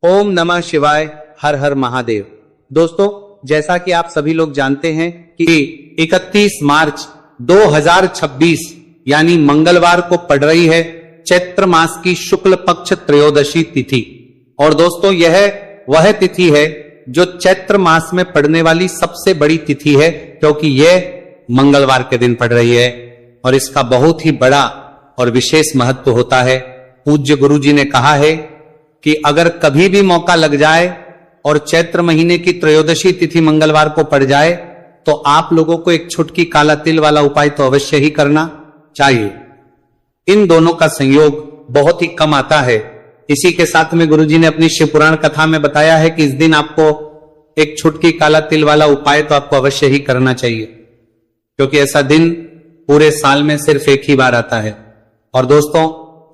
ओम नमः शिवाय, हर हर महादेव। दोस्तों, जैसा कि आप सभी लोग जानते हैं कि 31 मार्च 2026 यानी मंगलवार को पड़ रही है चैत्र मास की शुक्ल पक्ष त्रयोदशी तिथि। और दोस्तों, यह वह तिथि है जो चैत्र मास में पड़ने वाली सबसे बड़ी तिथि है, क्योंकि यह मंगलवार के दिन पड़ रही है और इसका बहुत ही बड़ा और विशेष महत्व होता है। पूज्य गुरु जी ने कहा है कि अगर कभी भी मौका लग जाए और चैत्र महीने की त्रयोदशी तिथि मंगलवार को पड़ जाए तो आप लोगों को एक छुटकी काला तिल वाला उपाय तो अवश्य ही करना चाहिए। इन दोनों का संयोग बहुत ही कम आता है। इसी के साथ में गुरुजी ने अपनी शिव पुराण कथा में बताया है कि इस दिन आपको एक छुटकी काला तिल वाला उपाय तो आपको अवश्य ही करना चाहिए, क्योंकि ऐसा दिन पूरे साल में सिर्फ एक ही बार आता है। और दोस्तों,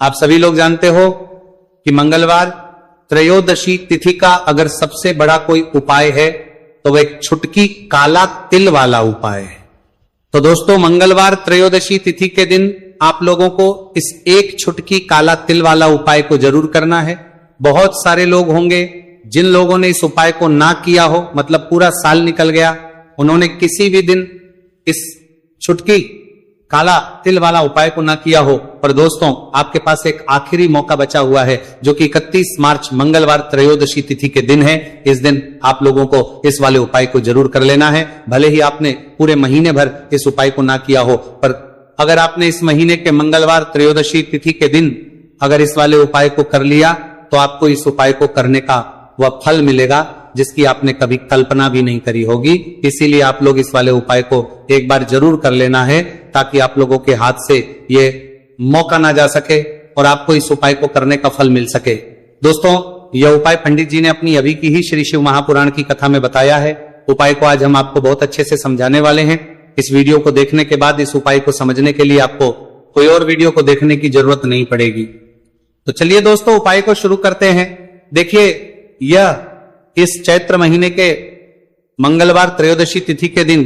आप सभी लोग जानते हो कि मंगलवार त्रयोदशी तिथि का अगर सबसे बड़ा कोई उपाय है तो वह एक छुटकी काला तिल वाला उपाय है। तो दोस्तों, मंगलवार त्रयोदशी तिथि के दिन आप लोगों को इस एक छुटकी काला तिल वाला उपाय को जरूर करना है। बहुत सारे लोग होंगे जिन लोगों ने इस उपाय को ना किया हो, मतलब पूरा साल निकल गया, उन्होंने किसी भी दिन इस छुटकी काला तिल वाला उपाय को ना किया हो। पर दोस्तों, आपके पास एक आखिरी मौका बचा हुआ है जो कि 31 मार्च मंगलवार त्रयोदशी तिथि के दिन है। इस दिन आप लोगों को इस वाले उपाय को जरूर कर लेना है। भले ही आपने पूरे महीने भर इस उपाय को ना किया हो, पर अगर आपने इस महीने के मंगलवार त्रयोदशी तिथि के दिन अगर इस वाले उपाय को कर लिया तो आपको इस उपाय को करने का वह फल मिलेगा जिसकी आपने कभी कल्पना भी नहीं करी होगी। इसीलिए आप लोग इस वाले उपाय को एक बार जरूर कर लेना है, ताकि आप लोगों के हाथ से ये मौका ना जा सके और आपको इस उपाय को करने का फल मिल सके। दोस्तों, यह उपाय पंडित जी ने अपनी अभी की ही श्री शिव महापुराण की कथा में बताया है। उपाय को आज हम आपको बहुत अच्छे से समझाने वाले हैं। इस वीडियो को देखने के बाद इस उपाय को समझने के लिए आपको कोई और वीडियो को देखने की जरूरत नहीं पड़ेगी। तो चलिए दोस्तों, उपाय को शुरू करते हैं। देखिए, यह इस चैत्र महीने के मंगलवार त्रयोदशी तिथि के दिन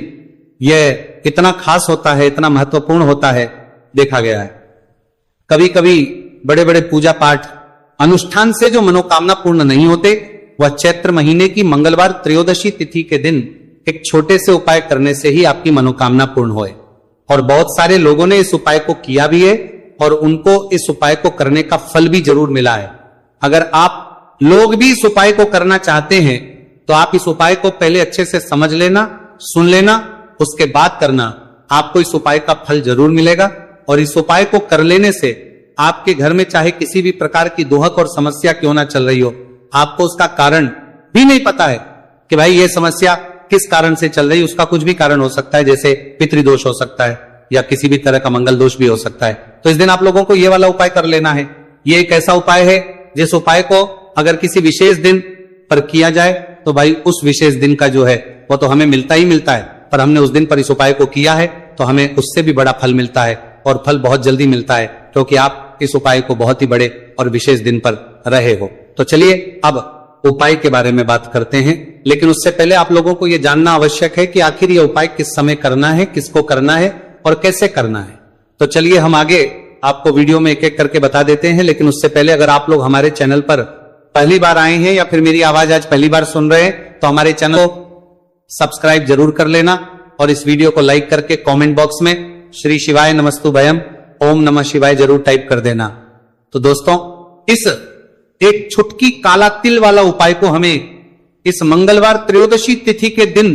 यह इतना खास होता है, इतना महत्वपूर्ण होता है, देखा गया है। कभी कभी बड़े बड़े पूजा पाठ अनुष्ठान से जो मनोकामना पूर्ण नहीं होते, वह चैत्र महीने की मंगलवार त्रयोदशी तिथि के दिन एक छोटे से उपाय करने से ही आपकी मनोकामना पूर्ण होए। और बहुत सारे लोगों ने इस उपाय को किया भी है और उनको इस उपाय को करने का फल भी जरूर मिला है। अगर आप लोग भी इस उपाय को करना चाहते हैं तो आप इस उपाय को पहले अच्छे से समझ लेना, सुन लेना, उसके बाद करना। आपको इस उपाय का फल जरूर मिलेगा। और इस उपाय को कर लेने से आपके घर में चाहे किसी भी प्रकार की दुहक और समस्या क्यों ना चल रही हो, आपको उसका कारण भी नहीं पता है कि भाई ये समस्या किस कारण से चल रही है। उसका कुछ भी कारण हो सकता है, जैसे पितृदोष हो सकता है या किसी भी तरह का मंगल दोष भी हो सकता है। तो इस दिन आप लोगों को ये वाला उपाय कर लेना है। ये एक ऐसा उपाय है जिस उपाय को अगर किसी विशेष दिन पर किया जाए तो भाई उस विशेष दिन का जो है वो तो हमें मिलता ही मिलता है, पर हमने उस दिन पर इस उपाय को किया है तो हमें उससे भी बड़ा फल मिलता है, और फल बहुत जल्दी मिलता है, क्योंकि आप इस उपाय को बहुत ही बड़े और विशेष दिन पर रहे हो। तो चलिए अब उपाय के बारे में बात करते हैं। लेकिन उससे पहले आप लोगों को यह जानना आवश्यक है कि आखिर यह उपाय किस समय करना है, किसको करना है और कैसे करना है। तो चलिए हम आगे आपको वीडियो में एक एक करके बता देते हैं। लेकिन उससे पहले अगर आप लोग हमारे चैनल पर पहली बार आए हैं या फिर मेरी आवाज आज पहली बार सुन रहे हैं तो हमारे चैनल को सब्सक्राइब जरूर कर लेना और इस वीडियो को लाइक करके कमेंट बॉक्स में श्री शिवाय नमस्तुभयम ओम नमः शिवाय जरूर टाइप कर देना। तो दोस्तों, इस एक छुटकी काला तिल वाला उपाय को हमें इस मंगलवार त्रयोदशी तिथि के दिन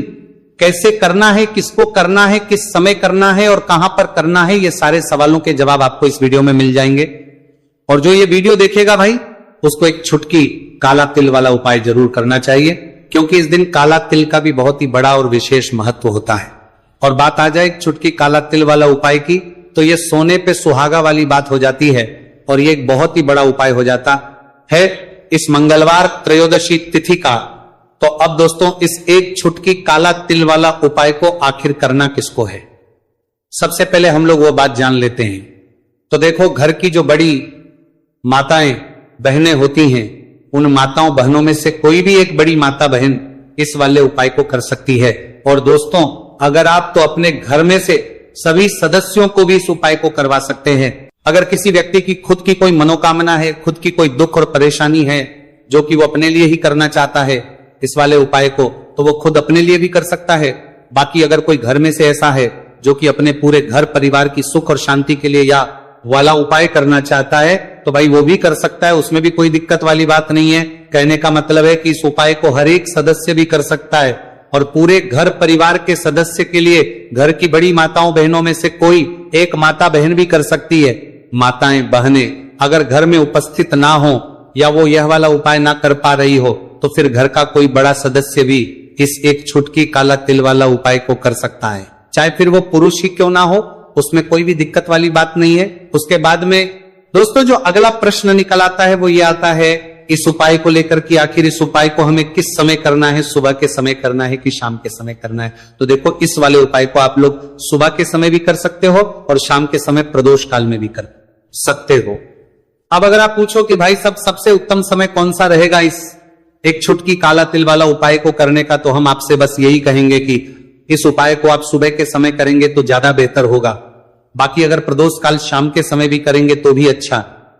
कैसे करना है, किसको करना है, किस समय करना है और कहां पर करना है, ये सारे सवालों के जवाब आपको इस वीडियो में मिल जाएंगे। और जो ये वीडियो देखेगा भाई, उसको एक छुटकी काला तिल वाला उपाय जरूर करना चाहिए, क्योंकि इस दिन काला तिल का भी बहुत ही बड़ा और विशेष महत्व होता है। और बात आ जाए एक छुटकी काला तिल वाला उपाय की, तो ये सोने पे सुहागा वाली बात हो जाती है और ये एक बहुत ही बड़ा उपाय हो जाता है इस मंगलवार त्रयोदशी तिथि का। तो अब दोस्तों, इस एक छुटकी काला तिल वाला उपाय को आखिर करना किसको है, सबसे पहले हम लोग वो बात जान लेते हैं। तो देखो, घर की जो बड़ी माताएं बहनें होती हैं, उन माताओं बहनों में से कोई भी एक बड़ी माता बहन इस वाले उपाय को कर सकती है। और दोस्तों, अगर आप तो अपने घर में से सभी सदस्यों को भी इस उपाय को करवा सकते हैं। अगर किसी व्यक्ति की खुद की कोई मनोकामना है, खुद की कोई दुख और परेशानी है, जो कि वो अपने लिए ही करना चाहता है इस वाले उपाय को, तो वो खुद अपने लिए भी कर सकता है। बाकी अगर कोई घर में से ऐसा है जो कि अपने पूरे घर परिवार की सुख और शांति के लिए या वाला उपाय करना चाहता है, तो भाई वो भी कर सकता है, उसमें भी कोई दिक्कत वाली बात नहीं है। कहने का मतलब है कि इस उपाय को हर एक सदस्य भी कर सकता है और पूरे घर परिवार के सदस्य के लिए घर की बड़ी माताओं बहनों में से कोई एक माता बहन भी कर सकती है। माताएं बहनें अगर घर में उपस्थित ना हो या वो यह वाला उपाय ना कर पा रही हो, तो फिर घर का कोई बड़ा सदस्य भी इस एक छुटकी काला तिल वाला उपाय को कर सकता है, चाहे फिर वो पुरुष ही क्यों ना हो, उसमें कोई भी दिक्कत वाली बात नहीं है। उसके बाद में दोस्तों जो अगला प्रश्न निकल आता है वो ये आता है इस उपाय को लेकर कि आखिर इस उपाय को हमें किस समय करना है, सुबह के समय करना है कि शाम के समय करना है। तो देखो इस वाले उपाय को आप लोग सुबह के समय भी कर सकते हो और शाम के समय प्रदोष काल में भी कर सकते हो। अब अगर आप पूछो कि भाई सबसे उत्तम समय कौन सा रहेगा इस एक छुटकी काला तिल वाला उपाय को करने का, तो हम आपसे बस यही कहेंगे कि इस उपाय को आप सुबह के समय करेंगे तो ज्यादा बेहतर होगा। बाकी अगर प्रदोष काल शाम के समय भी करेंगे तो भी अच्छा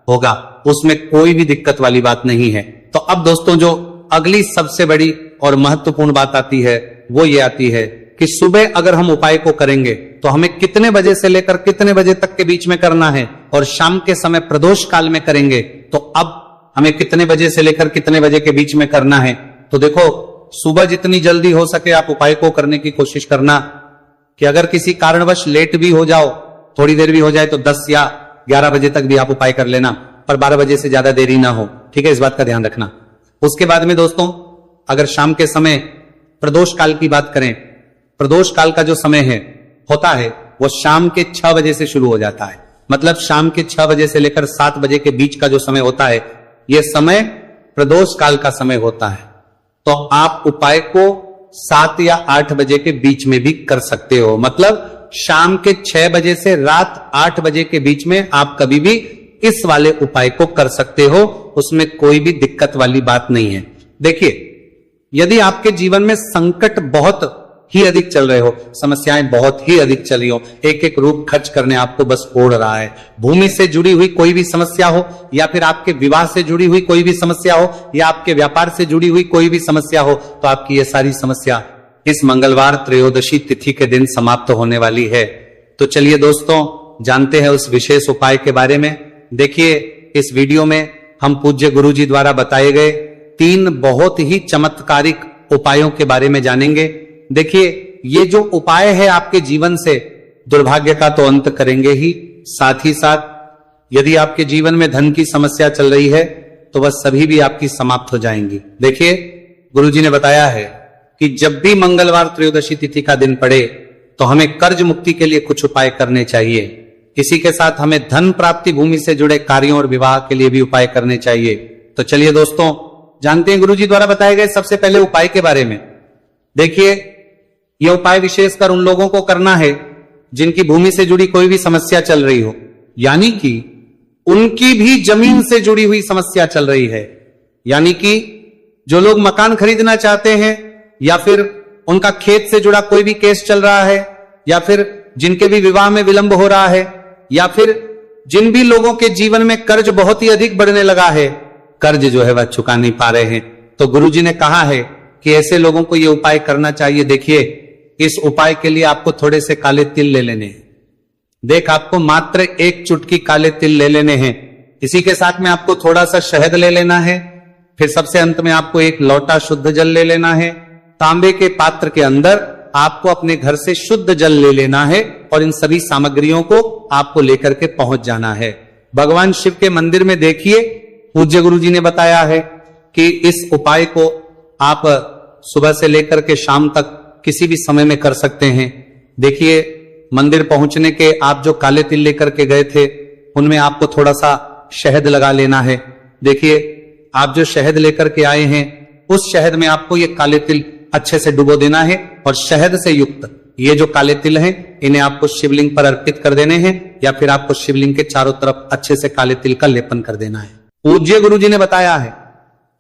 होगा, उसमें कोई भी दिक्कत वाली बात नहीं है। तो अब दोस्तों जो अगली सबसे बड़ी और महत्वपूर्ण बात आती है वो ये आती है कि सुबह अगर हम उपाय को करेंगे तो हमें कितने बजे से लेकर कितने बजे तक के बीच में करना है, और शाम के समय प्रदोष काल में करेंगे तो अब हमें कितने बजे से लेकर कितने बजे के बीच में करना है। तो देखो सुबह जितनी जल्दी हो सके आप उपाय को करने की कोशिश करना, कि अगर किसी कारणवश लेट भी हो जाओ, थोड़ी देर भी हो जाए, तो 10 या 11 बजे तक भी आप उपाय कर लेना, पर 12 बजे से ज्यादा देरी ना हो, ठीक है, इस बात का ध्यान रखना। उसके बाद में दोस्तों अगर शाम के समय प्रदोष काल की बात करें, प्रदोष काल का जो समय है होता है वो शाम के 6 बजे से शुरू हो जाता है। मतलब शाम के 6 बजे से लेकर 7 बजे के बीच का जो समय होता है यह समय प्रदोष काल का समय होता है। तो आप उपाय को 7 या 8 बजे के बीच में भी कर सकते हो। मतलब शाम के 6 बजे से रात 8 बजे के बीच में आप कभी भी इस वाले उपाय को कर सकते हो, उसमें कोई भी दिक्कत वाली बात नहीं है। देखिए यदि आपके जीवन में संकट बहुत ही अधिक चल रहे हो, समस्याएं बहुत ही अधिक चल रही हो, एक एक रूप खर्च करने आपको बस ओढ़ रहा है, भूमि से जुड़ी हुई कोई भी समस्या हो या फिर आपके विवाह से जुड़ी हुई कोई भी समस्या हो या आपके व्यापार से जुड़ी हुई कोई भी समस्या हो, तो आपकी ये सारी समस्या इस मंगलवार त्रयोदशी तिथि के दिन समाप्त होने वाली है। तो चलिए दोस्तों जानते हैं उस विशेष उपाय के बारे में। देखिए इस वीडियो में हम पूज्य गुरु जी द्वारा बताए गए 3 बहुत ही चमत्कारिक उपायों के बारे में जानेंगे। देखिए ये जो उपाय है आपके जीवन से दुर्भाग्य का तो अंत करेंगे ही, साथ ही साथ यदि आपके जीवन में धन की समस्या चल रही है तो वह सभी भी आपकी समाप्त हो जाएंगी। देखिए गुरुजी ने बताया है कि जब भी मंगलवार त्रयोदशी तिथि का दिन पड़े तो हमें कर्ज मुक्ति के लिए कुछ उपाय करने चाहिए। इसी के साथ हमें धन प्राप्ति, भूमि से जुड़े कार्यों और विवाह के लिए भी उपाय करने चाहिए। तो चलिए दोस्तों जानते हैं गुरुजी द्वारा बताए गए सबसे पहले उपाय के बारे में। देखिए यह उपाय विशेषकर उन लोगों को करना है जिनकी भूमि से जुड़ी कोई भी समस्या चल रही हो, यानी कि उनकी भी जमीन से जुड़ी हुई समस्या चल रही है, यानी कि जो लोग मकान खरीदना चाहते हैं या फिर उनका खेत से जुड़ा कोई भी केस चल रहा है या फिर जिनके भी विवाह में विलंब हो रहा है या फिर जिन भी लोगों के जीवन में कर्ज बहुत ही अधिक बढ़ने लगा है, कर्ज जो है वह चुका नहीं पा रहे हैं, तो गुरुजी ने कहा है कि ऐसे लोगों को यह उपाय करना चाहिए। देखिए इस उपाय के लिए आपको थोड़े से काले तिल ले लेने हैं। देख आपको मात्र 1 चुटकी काले तिल ले लेने हैं। इसी के साथ में आपको थोड़ा सा शहद ले लेना है। फिर सबसे अंत में आपको 1 लोटा शुद्ध जल ले लेना है। तांबे के पात्र के अंदर आपको अपने घर से शुद्ध जल ले लेना है और इन सभी सामग्रियों को आपको लेकर के पहुंच जाना है। भगवान शिव के मंदिर में देखिए पूज्य गुरु जी ने बताया है कि इस उपाय को आप सुबह से लेकर के शाम तक किसी भी समय में कर सकते हैं। देखिए मंदिर पहुंचने के आप जो काले तिल लेकर के गए थे उनमें आपको थोड़ा सा शहद लगा लेना है। देखिए आप जो शहद लेकर के आए हैं उस शहद में आपको ये काले तिल अच्छे से डुबो देना है और शहद से युक्त ये जो काले तिल हैं इन्हें आपको शिवलिंग पर अर्पित कर देने हैं या फिर आपको शिवलिंग के चारों तरफ अच्छे से काले तिल का लेपन कर देना है। पूज्य गुरु जी ने बताया है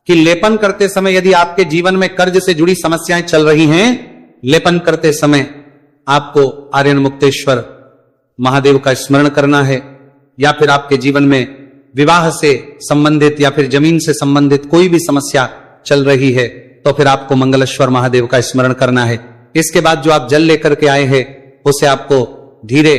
कि लेपन करते समय यदि आपके जीवन में कर्ज से जुड़ी समस्याएं चल रही हैं, लेपन करते समय आपको आर्यन मुक्तेश्वर महादेव का स्मरण करना है या फिर आपके जीवन में विवाह से संबंधित या फिर जमीन से संबंधित कोई भी समस्या चल रही है तो फिर आपको मंगलेश्वर महादेव का स्मरण करना है। इसके बाद जो आप जल लेकर के आए हैं उसे आपको धीरे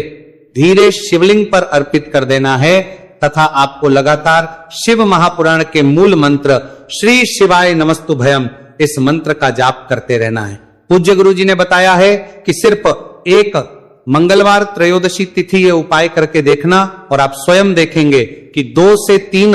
धीरे शिवलिंग पर अर्पित कर देना है तथा आपको लगातार शिव महापुराण के मूल मंत्र श्री शिवाय नमस्तुभयम इस मंत्र का जाप करते रहना है। पूज्य गुरु जी ने बताया है कि सिर्फ एक मंगलवार त्रयोदशी तिथि ये उपाय करके देखना और आप स्वयं देखेंगे कि 2 से 3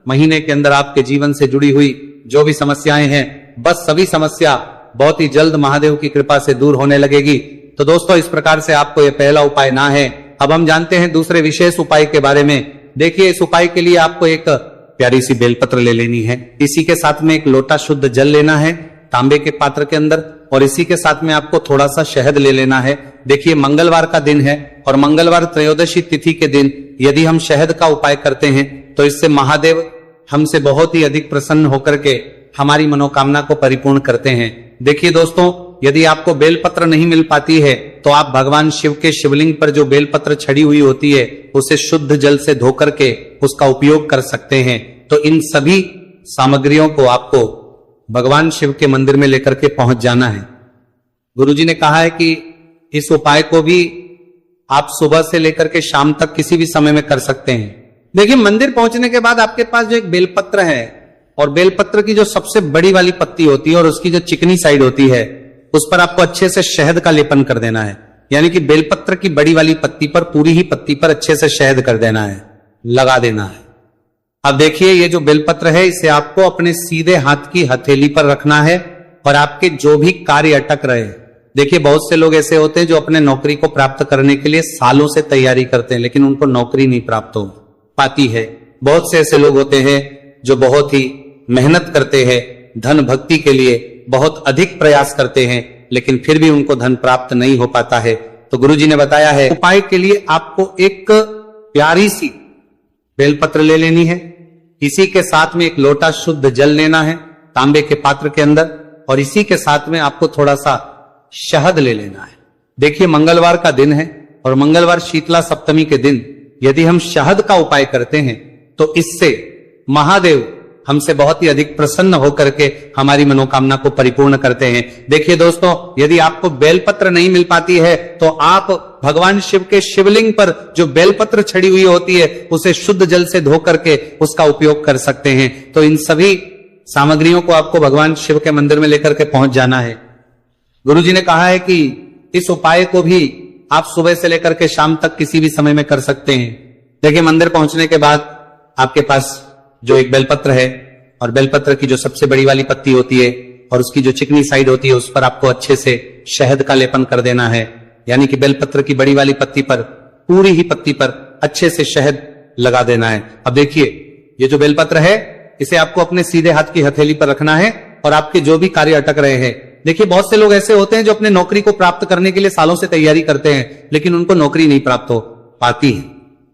महीने के अंदर आपके जीवन से जुड़ी हुई जो भी समस्याएं हैं बस सभी समस्या बहुत ही जल्द महादेव की कृपा से दूर होने लगेगी। तो दोस्तों इस प्रकार से आपको यह पहला उपाय ना है। अब हम जानते हैं दूसरे विशेष उपाय के बारे में। देखिए इस उपाय के लिए आपको एक प्यारी सी बेलपत्र ले लेनी है। इसी के साथ में एक लोटा शुद्ध जल लेना है तांबे के पात्र के अंदर और इसी के साथ में आपको थोड़ा सा शहद ले लेना है। देखिए मंगलवार का दिन है और मंगलवार त्रयोदशी तिथि के दिन यदि हम शहद का उपाय करते हैं तो इससे महादेव हमसे बहुत ही अधिक प्रसन्न होकर के हमारी मनोकामना को परिपूर्ण करते हैं। देखिए दोस्तों यदि आपको बेलपत्र नहीं मिल पाती है तो आप भगवान शिव के शिवलिंग पर जो बेलपत्र छड़ी हुई होती है उसे शुद्ध जल से धो करके उसका उपयोग कर सकते हैं। तो इन सभी सामग्रियों को आपको भगवान शिव के मंदिर में लेकर के पहुंच जाना है। गुरुजी ने कहा है कि इस उपाय को भी आप सुबह से लेकर के शाम तक किसी भी समय में कर सकते हैं। देखिए मंदिर पहुंचने के बाद आपके पास जो एक बेलपत्र है और बेलपत्र की जो सबसे बड़ी वाली पत्ती होती है और उसकी जो चिकनी साइड होती है उस पर आपको अच्छे से शहद का लेपन कर देना है। यानी कि बेलपत्र की बड़ी वाली पत्ती पर पूरी ही पत्ती पर अच्छे से शहद कर देना है, लगा देना है। अब देखिए ये जो बेलपत्र है इसे आपको अपने सीधे हाथ की हथेली पर रखना है और आपके जो भी कार्य अटक रहे, देखिए बहुत से लोग ऐसे होते हैं जो अपने नौकरी को प्राप्त करने के लिए सालों से तैयारी करते हैं लेकिन उनको नौकरी नहीं प्राप्त हो पाती है। बहुत से ऐसे लोग होते हैं जो बहुत ही मेहनत करते हैं, धन भक्ति के लिए बहुत अधिक प्रयास करते हैं लेकिन फिर भी उनको धन प्राप्त नहीं हो पाता है। तो गुरुजी ने बताया है उपाय के लिए आपको एक प्यारी सी बेलपत्र ले लेनी है। इसी के साथ में एक लोटा शुद्ध जल लेना है तांबे के पात्र के अंदर और इसी के साथ में आपको थोड़ा सा शहद ले लेना है। देखिए मंगलवार का दिन है और मंगलवार शीतला सप्तमी के दिन यदि हम शहद का उपाय करते हैं तो इससे महादेव हमसे बहुत ही अधिक प्रसन्न होकर के हमारी मनोकामना को परिपूर्ण करते हैं। देखिए दोस्तों यदि आपको बेलपत्र नहीं मिल पाती है तो आप भगवान शिव के शिवलिंग पर जो बेलपत्र छड़ी हुई होती है उसे शुद्ध जल से धो करके उसका उपयोग कर सकते हैं। तो इन सभी सामग्रियों को आपको भगवान शिव के मंदिर में लेकर के पहुंच जाना है। गुरुजी ने कहा है कि इस उपाय को भी आप सुबह से लेकर के शाम तक किसी भी समय में कर सकते हैं। देखिए मंदिर पहुंचने के बाद आपके पास जो एक बेलपत्र है और बेलपत्र की जो सबसे बड़ी वाली पत्ती होती है और उसकी जो चिकनी साइड होती है उस पर आपको अच्छे से शहद का लेपन कर देना है। यानी कि बेलपत्र की बड़ी वाली पत्ती पर पूरी ही पत्ती पर अच्छे से शहद लगा देना है। अब देखिए ये जो बेलपत्र है इसे आपको अपने सीधे हाथ की हथेली पर रखना है और आपके जो भी कार्य अटक रहे हैं, देखिए बहुत से लोग ऐसे होते हैं जो अपने नौकरी को प्राप्त करने के लिए सालों से तैयारी करते हैं लेकिन उनको नौकरी नहीं प्राप्त हो पाती है।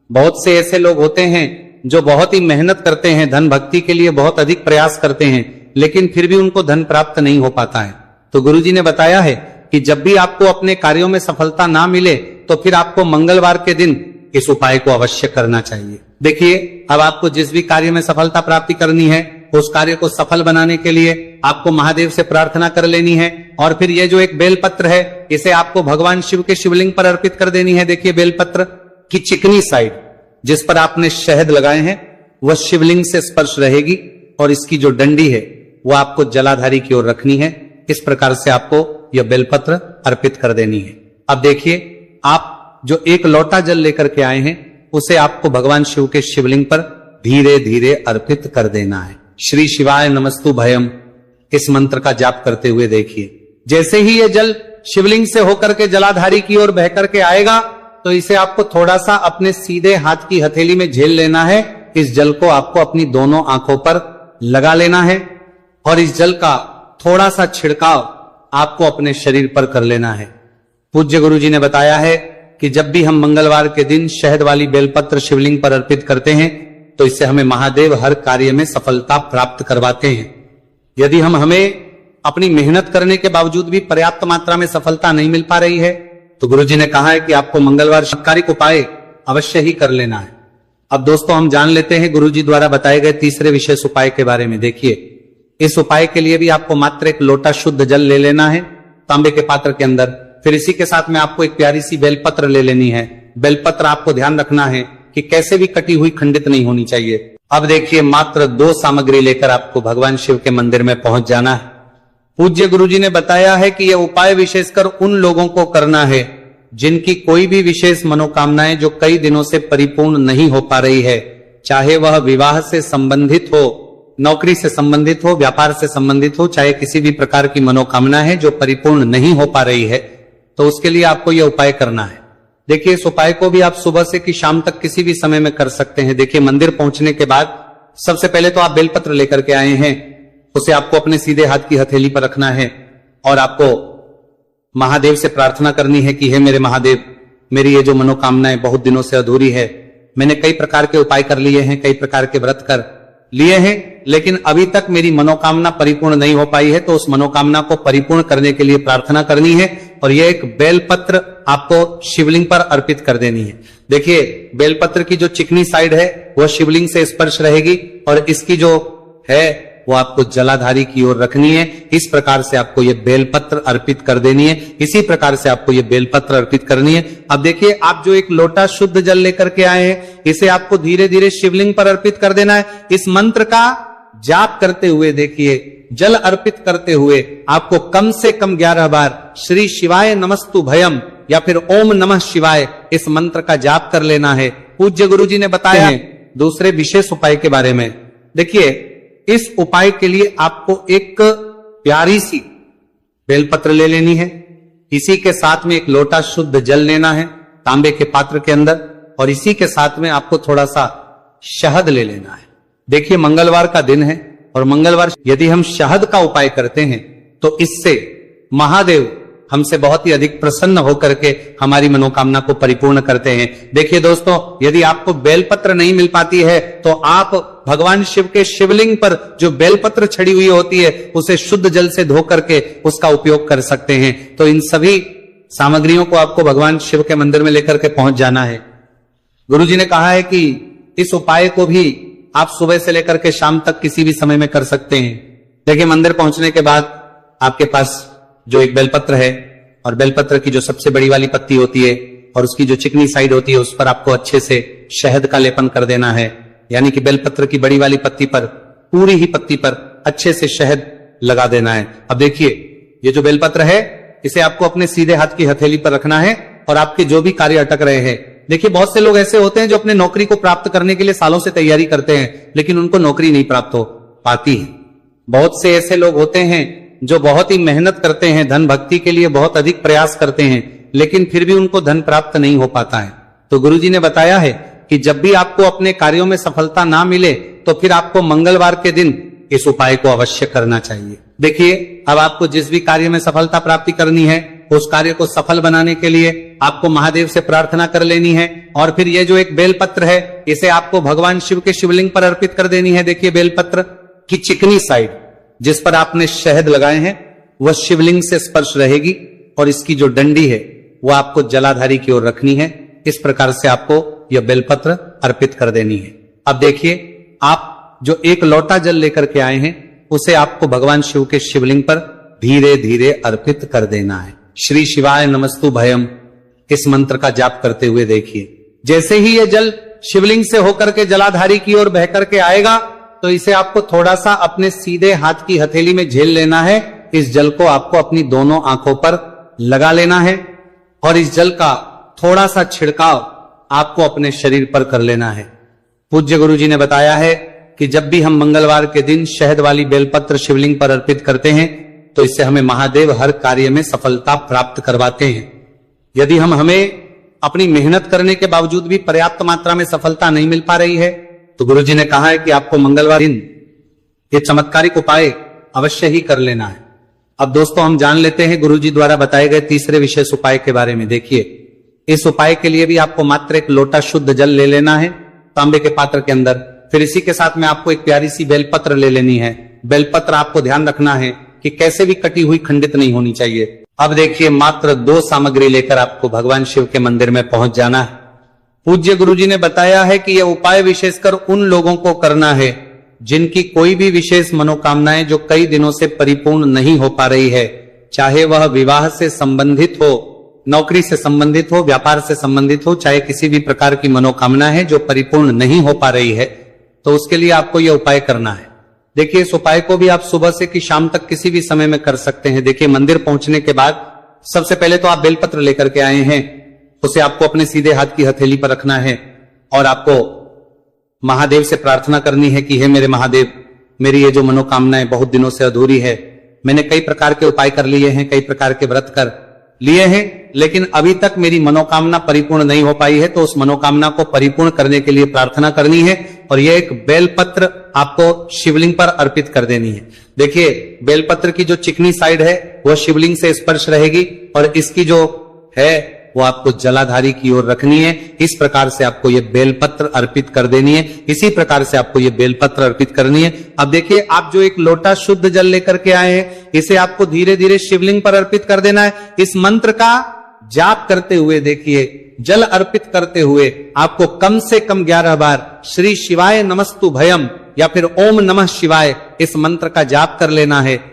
बहुत से ऐसे लोग होते हैं जो बहुत ही मेहनत करते हैं, धन भक्ति के लिए बहुत अधिक प्रयास करते हैं लेकिन फिर भी उनको धन प्राप्त नहीं हो पाता है। तो गुरुजी ने बताया है कि जब भी आपको अपने कार्यों में सफलता ना मिले तो फिर आपको मंगलवार के दिन इस उपाय को अवश्य करना चाहिए। देखिए अब आपको जिस भी कार्य में सफलता प्राप्ति करनी है उस कार्य को सफल बनाने के लिए आपको महादेव से प्रार्थना कर लेनी है और फिर ये जो एक बेलपत्र है इसे आपको भगवान शिव के शिवलिंग पर अर्पित कर देनी है। देखिए बेलपत्र की चिकनी साइड जिस पर आपने शहद लगाए हैं वह शिवलिंग से स्पर्श रहेगी और इसकी जो डंडी है वह आपको जलाधारी की ओर रखनी है। इस प्रकार से आपको यह बेलपत्र अर्पित कर देनी है। अब देखिए आप जो एक लोटा जल लेकर के आए हैं उसे आपको भगवान शिव के शिवलिंग पर धीरे धीरे अर्पित कर देना है। श्री शिवाय नमस्तु भयम इस मंत्र का जाप करते हुए देखिए जैसे ही यह जल शिवलिंग से होकर के जलाधारी की ओर बह करके आएगा तो इसे आपको थोड़ा सा अपने सीधे हाथ की हथेली में झेल लेना है। इस जल को आपको अपनी दोनों आंखों पर लगा लेना है और इस जल का थोड़ा सा छिड़काव आपको अपने शरीर पर कर लेना है। पूज्य गुरु जी ने बताया है कि जब भी हम मंगलवार के दिन शहद वाली बेलपत्र शिवलिंग पर अर्पित करते हैं तो इससे हमें महादेव हर कार्य में सफलता प्राप्त करवाते हैं। यदि हमें अपनी मेहनत करने के बावजूद भी पर्याप्त मात्रा में सफलता नहीं मिल पा रही है तो गुरुजी ने कहा है कि आपको मंगलवार चमत्कारिक उपाय अवश्य ही कर लेना है। अब दोस्तों हम जान लेते हैं गुरुजी द्वारा बताए गए तीसरे विशेष उपाय के बारे में। देखिए, इस उपाय के लिए भी आपको मात्र एक लोटा शुद्ध जल ले लेना है तांबे के पात्र के अंदर। फिर इसी के साथ में आपको एक प्यारी सी बेलपत्र ले लेनी है। बेलपत्र आपको ध्यान रखना है कि कैसे भी कटी हुई खंडित नहीं होनी चाहिए। अब देखिए, मात्र 2 सामग्री लेकर आपको भगवान शिव के मंदिर में पहुंच जाना है। पूज्य गुरुजी ने बताया है कि यह उपाय विशेषकर उन लोगों को करना है जिनकी कोई भी विशेष मनोकामनाएं जो कई दिनों से परिपूर्ण नहीं हो पा रही है, चाहे वह विवाह से संबंधित हो, नौकरी से संबंधित हो, व्यापार से संबंधित हो, चाहे किसी भी प्रकार की मनोकामना है जो परिपूर्ण नहीं हो पा रही है, तो उसके लिए आपको यह उपाय करना है। देखिए, इस उपाय को भी आप सुबह से कि शाम तक किसी भी समय में कर सकते हैं। देखिए, मंदिर पहुंचने के बाद सबसे पहले तो आप बेलपत्र लेकर के आए हैं, उसे आपको अपने सीधे हाथ की हथेली पर रखना है और आपको महादेव से प्रार्थना करनी है कि हे मेरे महादेव, मेरी ये जो मनोकामनाएं बहुत दिनों से अधूरी है, मैंने कई प्रकार के उपाय कर लिए हैं, कई प्रकार के व्रत कर लिए हैं, लेकिन अभी तक मेरी मनोकामना परिपूर्ण नहीं हो पाई है, तो उस मनोकामना को परिपूर्ण करने के लिए प्रार्थना करनी है और यह एक बेलपत्र आपको शिवलिंग पर अर्पित कर देनी है। देखिए, बेलपत्र की जो चिकनी साइड है वह शिवलिंग से स्पर्श रहेगी और इसकी जो है वो आपको जलाधारी की ओर रखनी है। इस प्रकार से आपको ये बेलपत्र अर्पित कर देनी है, इसी प्रकार से आपको ये बेलपत्र अर्पित करनी है। अब देखिए, आप जो एक लोटा शुद्ध जल लेकर के आए हैं, इसे आपको धीरे धीरे शिवलिंग पर अर्पित कर देना है। इस मंत्र का जाप करते हुए, देखिए, जल अर्पित करते हुए आपको कम से कम 11 बार श्री शिवाय नमस्तु भयम या फिर ओम नमः शिवाय इस मंत्र का जाप कर लेना है। पूज्य गुरुजी ने बताया है दूसरे विशेष उपाय के बारे में। देखिए, इस उपाय के लिए आपको एक प्यारी सी बेलपत्र ले लेनी है, इसी के साथ में एक लोटा शुद्ध जल लेना है तांबे के पात्र के अंदर, और इसी के साथ में आपको थोड़ा सा शहद ले लेना है। देखिए, मंगलवार का दिन है और मंगलवार यदि हम शहद का उपाय करते हैं तो इससे महादेव हमसे बहुत ही अधिक प्रसन्न होकर के हमारी मनोकामना को परिपूर्ण करते हैं। देखिए दोस्तों, यदि आपको बेलपत्र नहीं मिल पाती है तो आप भगवान शिव के शिवलिंग पर जो बेलपत्र छड़ी हुई होती है उसे शुद्ध जल से धो करके उसका उपयोग कर सकते हैं। तो इन सभी सामग्रियों को आपको भगवान शिव के मंदिर में लेकर के पहुंच जाना है। गुरुजी ने कहा है कि इस उपाय को भी आप सुबह से लेकर के शाम तक किसी भी समय में कर सकते हैं। देखिए, मंदिर पहुंचने के बाद आपके पास जो एक बेलपत्र है और बेलपत्र की जो सबसे बड़ी वाली पत्ती होती है और उसकी जो चिकनी साइड होती है उस पर आपको अच्छे से शहद का लेपन कर देना है। यानी कि बेलपत्र की बड़ी वाली पत्ती पर, पूरी ही पत्ती पर अच्छे से शहद लगा देना है। अब देखिए, ये जो बेलपत्र है इसे आपको अपने सीधे हाथ की हथेली पर रखना है और आपके जो भी कार्य अटक रहे हैं, देखिए बहुत से लोग ऐसे होते हैं जो अपने नौकरी को प्राप्त करने के लिए सालों से तैयारी करते हैं लेकिन उनको नौकरी नहीं प्राप्त हो पाती है। बहुत से ऐसे लोग होते हैं जो बहुत ही मेहनत करते हैं, धन भक्ति के लिए बहुत अधिक प्रयास करते हैं, लेकिन फिर भी उनको धन प्राप्त नहीं हो पाता है। तो गुरुजी ने बताया है कि जब भी आपको अपने कार्यों में सफलता ना मिले तो फिर आपको मंगलवार के दिन इस उपाय को अवश्य करना चाहिए। देखिए, अब आपको जिस भी कार्य में सफलता प्राप्ति करनी है उस कार्य को सफल बनाने के लिए आपको महादेव से प्रार्थना कर लेनी है और फिर ये जो एक बेलपत्र है इसे आपको भगवान शिव के शिवलिंग पर अर्पित कर देनी है। देखिए, बेलपत्र की चिकनी साइड जिस पर आपने शहद लगाए हैं वह शिवलिंग से स्पर्श रहेगी और इसकी जो डंडी है वह आपको जलाधारी की ओर रखनी है। इस प्रकार से आपको यह बेलपत्र अर्पित कर देनी है। अब देखिए, आप जो एक लोटा जल लेकर के आए हैं उसे आपको भगवान शिव के शिवलिंग पर धीरे धीरे अर्पित कर देना है। श्री शिवाय नमस्तु भयम इस मंत्र का जाप करते हुए देखिए, जैसे ही यह जल शिवलिंग से होकर के जलाधारी की ओर बह करके आएगा तो इसे आपको थोड़ा सा अपने सीधे हाथ की हथेली में झेल लेना है। इस जल को आपको अपनी दोनों आंखों पर लगा लेना है और इस जल का थोड़ा सा छिड़काव आपको अपने शरीर पर कर लेना है। पूज्य गुरुजी ने बताया है कि जब भी हम मंगलवार के दिन शहद वाली बेलपत्र शिवलिंग पर अर्पित करते हैं तो इससे हमें महादेव हर कार्य में सफलता प्राप्त करवाते हैं। यदि हमें अपनी मेहनत करने के बावजूद भी पर्याप्त मात्रा में सफलता नहीं मिल पा रही है तो गुरुजी ने कहा है कि आपको मंगलवार दिन ये चमत्कारिक उपाय अवश्य ही कर लेना है। अब दोस्तों, हम जान लेते हैं गुरुजी द्वारा बताए गए तीसरे विशेष उपाय के बारे में। देखिए, इस उपाय के लिए भी आपको मात्र एक लोटा शुद्ध जल ले लेना है तांबे के पात्र के अंदर। फिर इसी के साथ में आपको एक प्यारी सी बेलपत्र ले लेनी है। बेलपत्र आपको ध्यान रखना है कि कैसे भी कटी हुई खंडित नहीं होनी चाहिए। अब देखिए, मात्र 2 सामग्री लेकर आपको भगवान शिव के मंदिर में पहुंच जाना है। पूज्य गुरुजी ने बताया है कि यह उपाय विशेषकर उन लोगों को करना है जिनकी कोई भी विशेष मनोकामनाएं जो कई दिनों से परिपूर्ण नहीं हो पा रही है, चाहे वह विवाह से संबंधित हो, नौकरी से संबंधित हो, व्यापार से संबंधित हो, चाहे किसी भी प्रकार की मनोकामना है जो परिपूर्ण नहीं हो पा रही है, तो उसके लिए आपको यह उपाय करना है। देखिए, इस उपाय को भी आप सुबह से कि शाम तक किसी भी समय में कर सकते हैं। देखिए, मंदिर पहुंचने के बाद सबसे पहले तो आप बेलपत्र लेकर के आए हैं, उसे आपको अपने सीधे हाथ की हथेली पर रखना है और आपको महादेव से प्रार्थना करनी है कि हे मेरे महादेव, मेरी ये जो मनोकामनाएं बहुत दिनों से अधूरी है, मैंने कई प्रकार के उपाय कर लिए हैं, कई प्रकार के व्रत कर लिए हैं, लेकिन अभी तक मेरी मनोकामना परिपूर्ण नहीं हो पाई है, तो उस मनोकामना को परिपूर्ण करने के लिए प्रार्थना करनी है और यह एक बेलपत्र आपको शिवलिंग पर अर्पित कर देनी है। देखिए, बेलपत्र की जो चिकनी साइड है वह शिवलिंग से स्पर्श रहेगी और इसकी जो है वो आपको जलाधारी की ओर रखनी है। इस प्रकार से आपको ये बेलपत्र अर्पित कर देनी है, इसी प्रकार से आपको ये बेलपत्र अर्पित करनी है। अब देखिए, आप जो एक लोटा शुद्ध जल लेकर के आए हैं, इसे आपको धीरे धीरे शिवलिंग पर अर्पित कर देना है। इस मंत्र का जाप करते हुए, देखिए, जल अर्पित करते हुए आपको कम से कम 11 बार श्री शिवाय नमस्तु भयम या फिर ओम नमः शिवाय इस मंत्र का जाप कर लेना है।